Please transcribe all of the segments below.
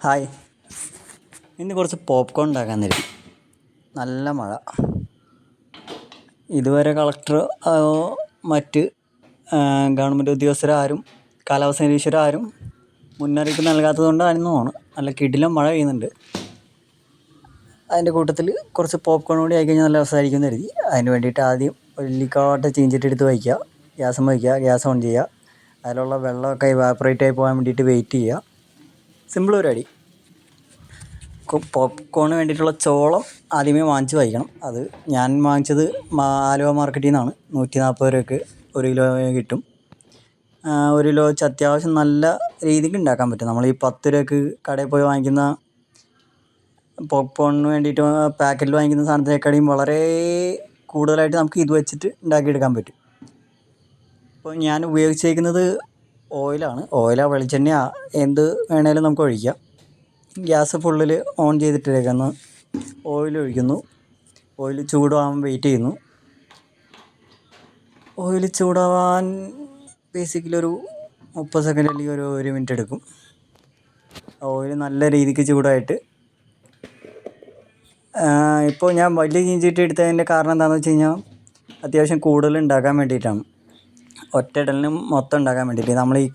Hi. ഇന്ന് കുറച്ച് popcorn ഉണ്ടാക്കാൻ തരും. നല്ല മഴ. ഇതുവരെ കളക്ടർ മറ്റ് ഗവൺമെൻറ് ഉദ്യോഗസ്ഥരാരും കാലാവസ്ഥ നിരീക്ഷകരാരും മുന്നറിയിപ്പ് നൽകാത്തത് കൊണ്ടാണെന്ന് തോന്നുന്നു. നല്ല കിടിലം മഴ പെയ്യുന്നുണ്ട്. അതിൻ്റെ കൂട്ടത്തിൽ കുറച്ച് പോപ്കോൺ കൂടി ആയിക്കഴിഞ്ഞാൽ നല്ല രസമായിരിക്കും കരുതി. അതിന് വേണ്ടിയിട്ട് ആദ്യം ഉള്ളിക്കാട്ട് ചീഞ്ചട്ടിയെടുത്ത് വയ്ക്കുക, ഗ്യാസ് ഓൺ ചെയ്യുക. അതിലുള്ള വെള്ളമൊക്കെ ഇവാപ്പറേറ്റ് ആയി പോകാൻ വേണ്ടിയിട്ട് വെയിറ്റ് ചെയ്യുക. സിമ്പിൾ പരിപാടി. പോപ്കോണിന് വേണ്ടിയിട്ടുള്ള ചോളം ആദ്യമേ വാങ്ങിച്ച് വയ്ക്കണം. അത് ഞാൻ വാങ്ങിച്ചത് ആലുവ മാർക്കറ്റിൽ നിന്നാണ്. 140 രൂപയ്ക്ക് 1 കിലോ കിട്ടും. 1 കിലോ വെച്ച് അത്യാവശ്യം നല്ല രീതിക്ക് ഉണ്ടാക്കാൻ പറ്റും. നമ്മൾ ഈ 10 രൂപയ്ക്ക് കടയിൽ പോയി വാങ്ങിക്കുന്ന പോപ്കോണിന് വേണ്ടിയിട്ട് പാക്കറ്റിൽ വാങ്ങിക്കുന്ന സാധനത്തിനേക്കാളും വളരെ കൂടുതലായിട്ട് നമുക്ക് ഇത് വെച്ചിട്ട് ഉണ്ടാക്കിയെടുക്കാൻ പറ്റും. ഇപ്പോൾ ഞാൻ ഉപയോഗിച്ചേക്കുന്നത് ഓയിലോ വെളിച്ചെണ്ണയോ എന്ത് വേണേലും നമുക്ക് ഒഴിക്കാം. ഗ്യാസ് ഫുള്ളിൽ ഓൺ ചെയ്തിട്ടേക്കുന്നു. ഓയിൽ ഒഴിക്കുന്നു. ഓയിൽ ചൂടാവാൻ വെയിറ്റ് ചെയ്യുന്നു. ഓയിൽ ചൂടാവാൻ ബേസിക്കലി ഒരു 30 സെക്കൻഡ് അല്ലെങ്കിൽ ഒരു 1 മിനിറ്റ് എടുക്കും. ഓയിൽ നല്ല രീതിക്ക് ചൂടായിട്ട് ഇപ്പോൾ ഞാൻ വലിയ ചീഞ്ചട്ടി എടുത്തതിൻ്റെ കാരണം എന്താണെന്ന് വെച്ച് കഴിഞ്ഞാൽ അത്യാവശ്യം കൂടുതൽ ഉണ്ടാക്കാൻ വേണ്ടിയിട്ടാണ്. ഒറ്റയിടലിനും മൊത്തം ഉണ്ടാക്കാൻ വേണ്ടിയിട്ട്. നമ്മൾ ഈ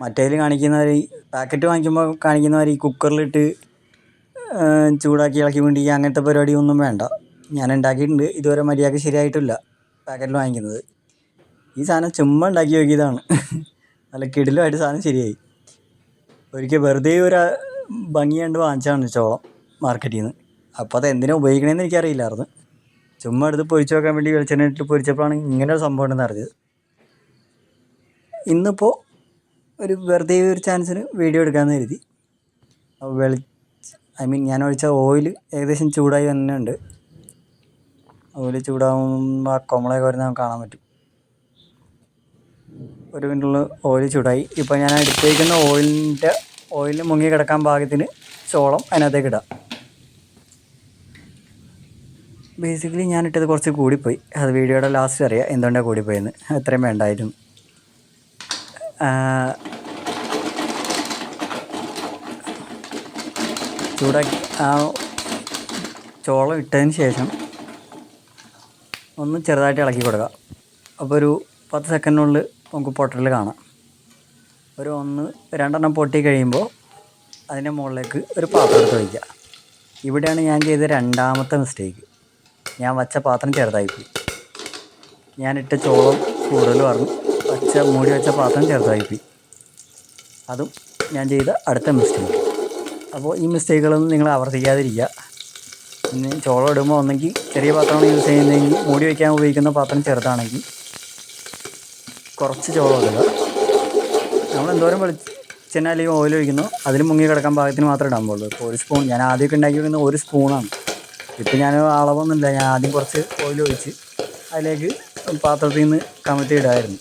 മറ്റേതിൽ കാണിക്കുന്നവർ പാക്കറ്റ് വാങ്ങിക്കുമ്പോൾ കാണിക്കുന്നവർ ഈ കുക്കറിലിട്ട് ചൂടാക്കി ഇളക്കി വേണ്ടിക്കുക അങ്ങനത്തെ പരിപാടിയൊന്നും വേണ്ട. ഞാൻ ഉണ്ടാക്കിയിട്ടുണ്ട്. ഇതുവരെ മര്യാദയ്ക്ക് ശരിയായിട്ടില്ല പാക്കറ്റിൽ വാങ്ങിക്കുന്നത്. ഈ സാധനം ചുമ്മാ ഉണ്ടാക്കി നോക്കിയതാണ്. നല്ല കിടിലമായിട്ട് സാധനം ശരിയായി. ഒരിക്കൽ വെറുതെ ഒരു ഭംഗി കണ്ട് വാങ്ങിച്ചതാണ് ചോളം മാർക്കറ്റിൽ നിന്ന്. അപ്പോൾ അത് എന്തിനാണ് ഉപയോഗിക്കണമെന്ന് എനിക്കറിയില്ലായിരുന്നു. ചുമ്മാ എടുത്ത് പൊരിച്ച് വെക്കാൻ വേണ്ടി വെളിച്ചെണ്ണ ഇട്ട് പൊരിച്ചപ്പോഴാണ് ഇങ്ങനെ ഒരു സംഭവം ഉണ്ടെന്ന് അറിഞ്ഞത്. ഇന്നിപ്പോൾ വെറുതെ ഒരു ചാൻസിന് വീഡിയോ എടുക്കാമെന്ന് കരുതി. ഞാൻ ഒഴിച്ച ഓയിൽ ഏകദേശം ചൂടായി തന്നെ ഉണ്ട്. ഓയിൽ ചൂടാകുമ്പോൾ ആ കുമളയൊക്കെ വരുന്നത് നമുക്ക് കാണാൻ പറ്റും. 1 മിനിറ്റുള്ള ഓയിൽ ചൂടായി. ഇപ്പോൾ ഞാൻ എടുത്തേക്കുന്ന ഓയിലിൽ മുങ്ങി കിടക്കാൻ പാകത്തിന് ചോളം അതിനകത്തേക്ക് ഇടാം. ബേസിക്കലി ഞാനിട്ടത് കുറച്ച് കൂടിപ്പോയി. അത് വീഡിയോയുടെ ലാസ്റ്റ് അറിയാം എന്തുകൊണ്ടാണ് കൂടിപ്പോയെന്ന്. അത്രയും വേണ്ടായിരുന്നു. ചൂടാക്കി ചോളം ഇട്ടതിന് ശേഷം ഒന്ന് ചെറുതായിട്ട് ഇളക്കി കൊടുക്കുക. അപ്പോൾ ഒരു 10 സെക്കൻഡിനുള്ളിൽ നമുക്ക് പൊട്ടൽ കാണാം. ഒരു 1-2 പൊട്ടി കഴിയുമ്പോൾ അതിൻ്റെ മുകളിലേക്ക് ഒരു പാത്രം എടുത്ത് വയ്ക്കുക. ഇവിടെയാണ് ഞാൻ ചെയ്ത രണ്ടാമത്തെ മിസ്റ്റേക്ക്. ഞാൻ വച്ച പാത്രം ചെറുതായിപ്പോയി. ഞാനിട്ട ചോളം കൂടുതൽ പറഞ്ഞു മൂടി വെച്ച പാത്രം ചെറുതായിപ്പോയി. അതും ഞാൻ ചെയ്ത അടുത്ത മിസ്റ്റേക്ക്. അപ്പോൾ ഈ മിസ്റ്റേക്കുകളൊന്നും നിങ്ങൾ ആവർത്തിക്കാതിരിക്കുക. പിന്നെ ചോളം ഇടുമ്പോൾ ഒന്നെങ്കിൽ ചെറിയ പാത്രമാണ് യൂസ് ചെയ്യുന്നതെങ്കിൽ മൂടി വയ്ക്കാൻ ഉപയോഗിക്കുന്ന പാത്രം ചെറുതാണെങ്കിൽ കുറച്ച് ചോളം ഇടുക. നമ്മൾ എന്തോരം വെളിച്ചെണ്ണ അല്ലെങ്കിൽ ഓയിൽ ഒഴിക്കുന്നു അതിൽ മുങ്ങി കിടക്കാൻ പാകത്തിന് മാത്രമേ ഇടാൻ പാടുള്ളൂ. ഇപ്പോൾ 1 സ്പൂൺ ഞാൻ ആദ്യമൊക്കെ ഉണ്ടാക്കി വയ്ക്കുന്ന 1 സ്പൂണാണ്. ഇപ്പം ഞാൻ അളവൊന്നുമില്ല. ഞാൻ ആദ്യം കുറച്ച് ഓയിൽ ഒഴിച്ച് അതിലേക്ക് പാത്രത്തിൽ നിന്ന് കമഴ്ത്തി ഇടായിരുന്നു.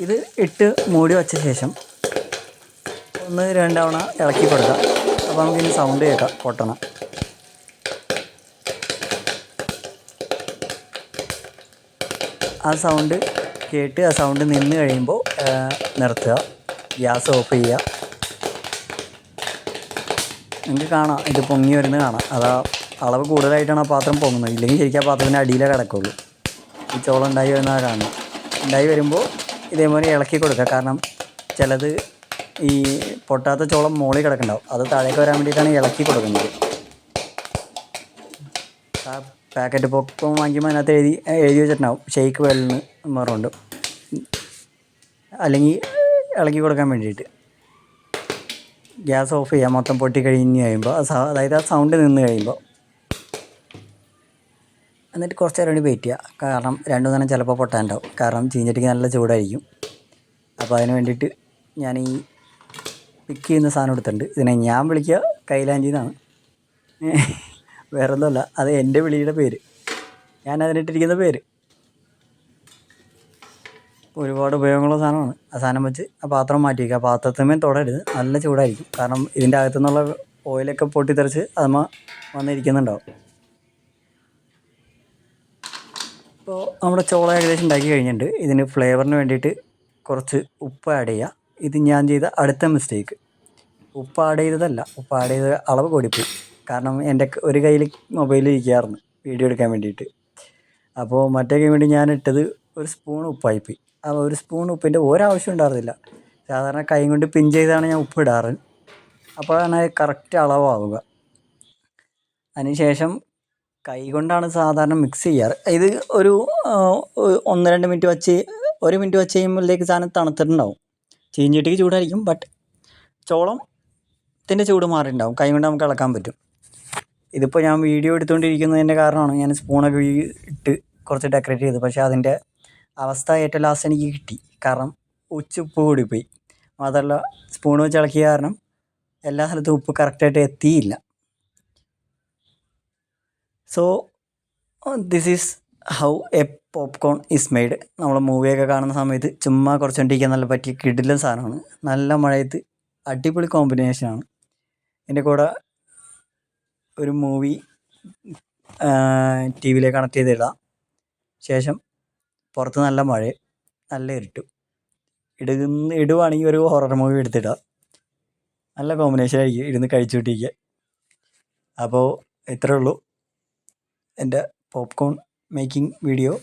ഇത് ഇട്ട് മൂടി വച്ച ശേഷം 1-2 തവണ ഇളക്കി കൊടുക്കുക. അപ്പോൾ നമുക്കിനി സൗണ്ട് കേൾക്കാം പൊട്ടണം. ആ സൗണ്ട് കേട്ട് ആ സൗണ്ട് നിന്ന് കഴിയുമ്പോൾ നിർത്തുക. ഗ്യാസ് ഓഫ് ചെയ്യുക. നിങ്ങൾക്ക് കാണാം ഇത് പൊങ്ങി വരുന്നത് കാണാം. അതാ അളവ് കൂടുതലായിട്ടാണ് ആ പാത്രം പൊങ്ങുന്നത്. ഇല്ലെങ്കിൽ ശരിക്കും ആ പാത്രത്തിൻ്റെ അടിയിലേ കിടക്കുള്ളൂ. ഈ ചോളം ഉണ്ടായി വരുന്നത് കാണുന്നത്. ഉണ്ടായി വരുമ്പോൾ ഇതേപോലെ ഇളക്കി കൊടുക്കുക. കാരണം ചിലത് ഈ പൊട്ടാത്ത ചോളം മുകളിൽ കിടക്കുന്നുണ്ടാവും. അത് താഴേക്ക് വരാൻ വേണ്ടിയിട്ടാണ് ഇളക്കി കൊടുക്കുന്നത്. ആ പാക്കറ്റ് പോപ്കോൺ വാങ്ങിക്കുമ്പോൾ അതിനകത്ത് എഴുതി വെച്ചിട്ടുണ്ടാവും ഷെയ്ക്ക് വെല്ലെന്ന് പറഞ്ഞുകൊണ്ട്, അല്ലെങ്കിൽ ഇളക്കി കൊടുക്കാൻ വേണ്ടിയിട്ട്. ഗ്യാസ് ഓഫ് ചെയ്യുക. മൊത്തം പൊട്ടി കഴിഞ്ഞ് കഴിയുമ്പോൾ അതായത് ആ സൗണ്ട് നിന്ന് കഴിയുമ്പോൾ. എന്നിട്ട് കുറച്ച് നേരം കൂടി വെയിറ്റ് ചെയ്യുക. കാരണം 2 നേരം ചിലപ്പോൾ പൊട്ടാനുണ്ടാവും. കാരണം ചീഞ്ചട്ടിക്ക് നല്ല ചൂടായിരിക്കും. അപ്പോൾ അതിന് വേണ്ടിയിട്ട് ഞാൻ ഈ പിക്ക് ചെയ്യുന്ന സാധനം എടുത്തിട്ടുണ്ട്. ഇതിനെ ഞാൻ വിളിക്കുക കൈലാഞ്ചി എന്നാണ്. വേറൊന്നുമല്ല, അത് എൻ്റെ വിളിയുടെ പേര്. ഞാൻ അതിനിട്ടിരിക്കുന്ന പേര്. ഒരുപാട് ഉപയോഗമുള്ള സാധനമാണ്. ആ സാധനം വെച്ച് ആ പാത്രം മാറ്റി വയ്ക്കുക. ആ പാത്രത്തിന്മേൽ തൊടരുത്. നല്ല ചൂടായിരിക്കും. കാരണം ഇതിൻ്റെ അകത്തു നിന്നുള്ള ഓയിലൊക്കെ പൊട്ടിത്തെറിച്ച് അതുമ്മ വന്നിരിക്കുന്നുണ്ടാവും. ഇപ്പോൾ നമ്മുടെ ചോളം ഏകദേശം ഉണ്ടാക്കി കഴിഞ്ഞിട്ടുണ്ട്. ഇതിന് ഫ്ലേവറിന് വേണ്ടിയിട്ട് കുറച്ച് ഉപ്പ് ആഡ് ചെയ്യുക. ഇത് ഞാൻ ചെയ്ത അടുത്ത മിസ്റ്റേക്ക്. ഉപ്പ് ആഡ് ചെയ്തതല്ല, ഉപ്പ് ആഡ് ചെയ്ത അളവ് കൂടിപ്പോയി. കാരണം എൻ്റെ ഒരു കയ്യിൽ മൊബൈൽ ഇരിക്കുകയായിരുന്നു വീഡിയോ എടുക്കാൻ വേണ്ടിയിട്ട്. അപ്പോൾ മറ്റേ കൈ വേണ്ടി ഞാൻ ഇട്ടത് ഒരു സ്പൂൺ ഉപ്പായിപ്പോയി. ആ ഒരു സ്പൂൺ ഉപ്പിൻ്റെ ഒരാവശ്യം ഉണ്ടായിരുന്നില്ല. സാധാരണ കൈ കൊണ്ട് പിൻ ചെയ്താണ് ഞാൻ ഉപ്പ് ഇടാറ്. അപ്പോഴാണ് കറക്റ്റ് അളവാവുക. അതിനുശേഷം കൈ കൊണ്ടാണ് സാധാരണ മിക്സ് ചെയ്യാറ്. ഇത് ഒരു 1-2 മിനിറ്റ് വെച്ച് 1 മിനിറ്റ് വെച്ച് കഴിയുമ്പോഴത്തേക്ക് സാധനം തണുത്തിട്ടുണ്ടാവും. ചീഞ്ചട്ടിക്ക് ചൂടായിരിക്കും, ബട്ട് ചോളത്തിൻ്റെ ചൂട് മാറിയിട്ടുണ്ടാവും. കൈ കൊണ്ട് നമുക്ക് ഇളക്കാൻ പറ്റും. ഇതിപ്പോൾ ഞാൻ വീഡിയോ എടുത്തുകൊണ്ടിരിക്കുന്നതിൻ്റെ കാരണമാണ് ഞാൻ സ്പൂണൊക്കെ ഇട്ട് കുറച്ച് ഡെക്കറേറ്റ് ചെയ്തത്. പക്ഷേ അതിൻ്റെ അവസ്ഥ ഏറ്റവും ലാസ്റ്റ് എനിക്ക് കിട്ടി. കാരണം ഉപ്പ് കൂടിപ്പോയി. മാത്രമല്ല സ്പൂൺ വെച്ച് ഇളക്കിയ കാരണം എല്ലാ സ്ഥലത്തും ഉപ്പ് കറക്റ്റായിട്ട് എത്തിയില്ല. So this is how A popcorn is made. നമ്മൾ മൂവിയൊക്കെ കാണുന്ന സമയത്ത് ചുമ്മാ കുറച്ചുകൊണ്ടിരിക്കാൻ നല്ല പറ്റിയ കിടിലൻ സാധനമാണ്. നല്ല മഴയത്ത് അടിപൊളി കോമ്പിനേഷനാണ്. എൻ്റെ കൂടെ ഒരു മൂവി ടി വിയിലേക്ക് കണക്ട് ചെയ്തിടാം. ശേഷം പുറത്ത് നല്ല മഴ, നല്ല ഇരുട്ടും. ഇടുവാണെങ്കിൽ ഒരു ഹൊറർ മൂവി എടുത്തിടാം. നല്ല കോമ്പിനേഷനായിരിക്കും ഇരുന്ന് കഴിച്ചുകൊണ്ടിരിക്കുക. അപ്പോൾ ഇത്രയേ ഉള്ളൂ എൻ്റെ പോപ്കോൺ മേക്കിംഗ് വീഡിയോ.